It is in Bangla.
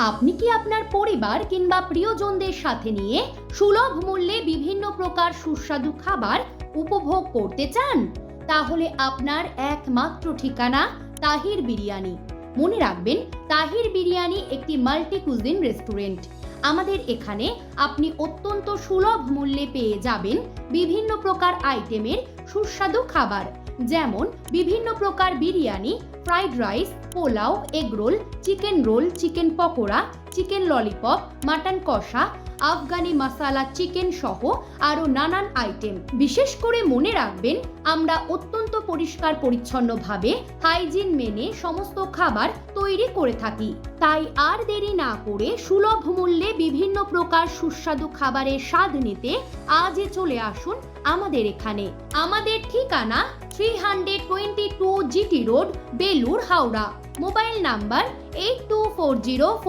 আপনি কি আপনার পরিবার কিংবা প্রিয়জনদের সাথে নিয়ে সুলভ মূল্যে বিভিন্ন প্রকার সুস্বাদু খাবার উপভোগ করতে চান? তাহলে আপনার একমাত্র ঠিকানা তাহির বিরিয়ানি। মনে রাখবেন, তাহির বিরিয়ানি একটি মাল্টি কুজিন রেস্টুরেন্ট। আমাদের এখানে আপনি অত্যন্ত সুলভ মূল্যে পেয়ে যাবেন বিভিন্ন প্রকার আইটেমের সুস্বাদু খাবার, যেমন বিভিন্ন প্রকার biryani, fried rice, pulao, egg roll, chicken roll, chicken pakora, chicken lollipop, mutton কষা, আফগানি মাসালা চিকেন সহ আরও নানান আইটেম। বিশেষ করে মনে রাখবেন, আমরা অত্যন্ত পরিষ্কার পরিচ্ছন্নভাবে হাইজিন মেনে সমস্ত খাবার তৈরি করে থাকি। তাই আর দেরি না করে সুলভ মূল্যে বিভিন্ন প্রকার সুস্বাদু খাবারের স্বাদ নিতে আজই চলে আসুন আমাদের এখানে। আমাদের ঠিকানা 322 GT road, Belur, Howrah. Mobile number 8240